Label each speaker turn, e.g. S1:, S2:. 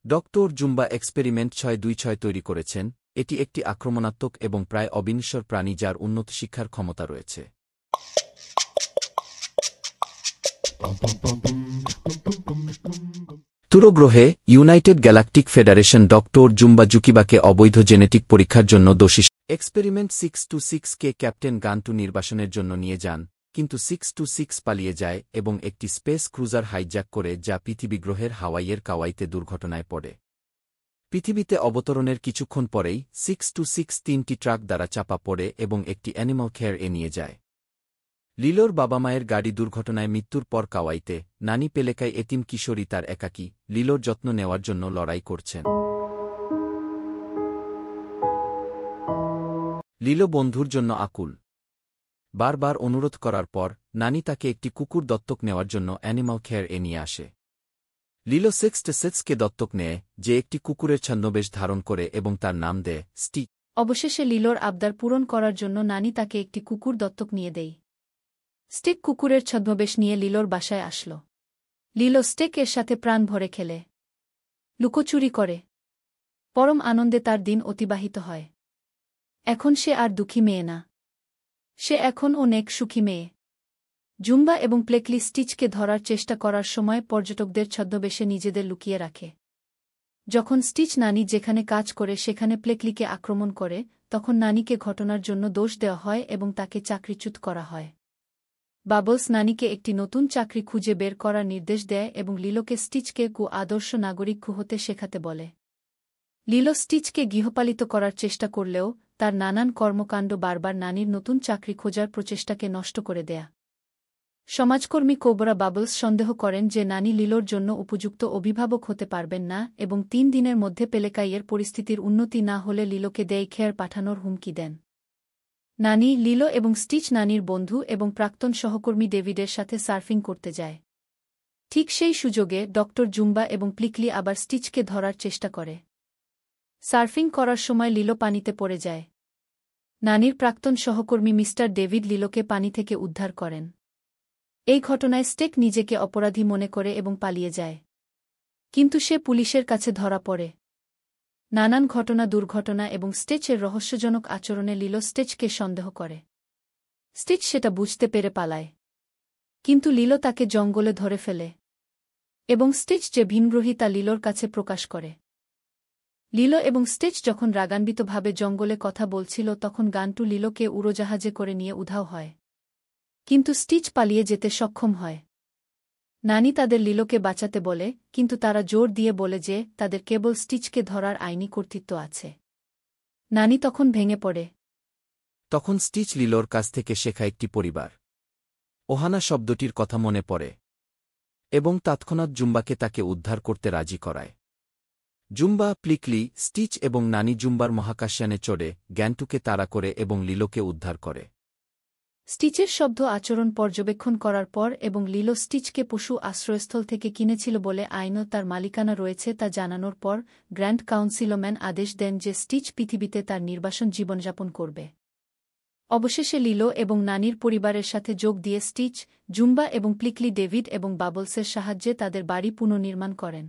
S1: Doctor Zumba experiment 626 তৈরি করেছেন। এটি একটি আক্রমণাত্মক এবং প্রায় অবিনশ্বর প্রাণী যার উন্নত শিক্ষার ক্ষমতা রয়েছে। তুরো গ্রহে United Galactic Federation doctor Jumba জুকিবাকে অবৈধ জেনেটিক পরীক্ষার জন্য দোষী। এক্সপেরিমেন্ট 626কে ক্যাপ্টেন গান্টু নির্বাসনের জন্য নিয়ে যান, কিন্তু 626 পালিয়ে যায় এবং একটি স্পেস ক্রুজার হাইজ্যাক করে যা পৃথিবী গ্রহের হাওয়াইয়ের কাওয়াইতে দুর্ঘটনায় পড়ে। পৃথিবীতে অবতরণের কিছুক্ষণ পরেই 626 তিনটি ট্রাক দ্বারা চাপা পড়ে এবং একটি অ্যানিমাল কেয়ার এ নিয়ে যায়। লিলোর বাবা-মায়ের গাড়ি দুর্ঘটনায় মৃত্যুর পর কাওয়াইতে নানি পেলেকাই এতিম কিশোরী তার একাকী লিলোর যত্ন নেওয়ার জন্য লড়াই করছেন। লিলো বন্ধুর জন্য আকুল। বারবার অনুরোধ করার পর নানি তাকে একটি কুকুর দত্তক নেওয়ার জন্য অ্যানিমাল কেয়ার এ নিয়ে আসে। লিলো 626কে দত্তক নেয়, যে একটি কুকুরের ছদ্মবেশ ধারণ করে এবং তার নাম দেয় স্টিক।
S2: অবশেষে লিলোর আবদার পূরণ করার জন্য নানি তাকে একটি কুকুর দত্তক নিয়ে দেয়। স্টিক কুকুরের ছদ্মবেশ নিয়ে লিলোর বাসায় আসল। লিলো স্টেক এর সাথে প্রাণ ভরে খেলে, লুকোচুরি করে। পরম আনন্দে তার দিন অতিবাহিত হয়। এখন সে আর দুঃখী মেয়ে না, সে এখন অনেক সুখী মেয়ে। জুম্বা এবং প্লেকলি স্টিচকে ধরার চেষ্টা করার সময় পর্যটকদের ছদ্মবেশে নিজেদের লুকিয়ে রাখে। যখন স্টিচ নানি যেখানে কাজ করে সেখানে প্লেকলিকে আক্রমণ করে, তখন নানিকে ঘটনার জন্য দোষ দেওয়া হয় এবং তাকে চাকরিচ্যুত করা হয়। বাবলস নানিকে একটি নতুন চাকরি খুঁজে বের করার নির্দেশ দেয় এবং লিলোকে স্টিচকে আদর্শ নাগরিক হতে শেখাতে বলে। লিলো স্টিচকে গৃহপালিত করার চেষ্টা করলেও তার নানান কর্মকাণ্ড বারবার নানির নতুন চাকরি খোঁজার প্রচেষ্টাকে নষ্ট করে দেয়া। সমাজকর্মী কোবরা বাবলস সন্দেহ করেন যে নানি লিলোর জন্য উপযুক্ত অভিভাবক হতে পারবেন না এবং 3 দিনের মধ্যে পেলেকাইয়ের পরিস্থিতির উন্নতি না হলে লিলোকে ডে কেয়ার পাঠানোর হুমকি দেন। নানি, লিলো এবং স্টিচ নানির বন্ধু এবং প্রাক্তন সহকর্মী ডেভিডের সাথে সার্ফিং করতে যায়। ঠিক সেই সুযোগে ডক্টর জুম্বা এবং প্লিকলি আবার স্টিচকে ধরার চেষ্টা করে। সার্ফিং করার সময় লিলো পানিতে পড়ে যায়। নানির প্রাক্তন সহকর্মী মিস্টার ডেভিড লিলোকে পানি থেকে উদ্ধার করেন। এই ঘটনায় স্টেক নিজেকে অপরাধী মনে করে এবং পালিয়ে যায়, কিন্তু সে পুলিশের কাছে ধরা পড়ে। নানান ঘটনা, দুর্ঘটনা এবং স্টেচের রহস্যজনক আচরণে লিলো স্টেচকে সন্দেহ করে। স্টিচ সেটা বুঝতে পেরে পালায়, কিন্তু লিলো তাকে জঙ্গলে ধরে ফেলে এবং স্টিচ যে ভিনগ্রহী তা লিলোর কাছে প্রকাশ করে। লিলো এবং স্টিচ যখন রাগান্বিতভাবে জঙ্গলে কথা বলছিল তখন গান্টু লিলোকে উড়োজাহাজে করে নিয়ে উধাও হয়, কিন্তু স্টিচ পালিয়ে যেতে সক্ষম হয়। নানি তাদের লিলোকে বাঁচাতে বলে, কিন্তু তারা জোর দিয়ে বলে যে তাদের কেবল স্টিচকে ধরার আইনি কর্তৃত্ব আছে। নানি তখন ভেঙে পড়ে।
S1: তখন স্টিচ লিলোর কাছ থেকে শেখা একটি পরিবার ওহানা শব্দটির কথা মনে পড়ে এবং তৎক্ষণাৎ জুম্বাকে তাকে উদ্ধার করতে রাজি করায়। জুম্বা, প্লিকলি, স্টিচ এবং নানি জুম্বার মহাকাশযানে চড়ে গ্যান্টুকে তাড়া করে এবং লিলোকে উদ্ধার করে।
S2: স্টিচের শব্দ আচরণ পর্যবেক্ষণ করার পর এবং লিলো স্টিচকে পশু আশ্রয়স্থল থেকে কিনেছিল বলে আইনও তার মালিকানা রয়েছে তা জানানোর পর গ্র্যান্ড কাউন্সিলম্যান আদেশ দেন যে স্টিচ পৃথিবীতে তার নির্বাসন জীবনযাপন করবে। অবশেষে লিলো এবং নানির পরিবারের সাথে যোগ দিয়ে স্টিচ, জুম্বা এবং প্লিকলি ডেভিড এবং বাবলসের সাহায্যে তাদের বাড়ি পুনর্নির্মাণ করেন।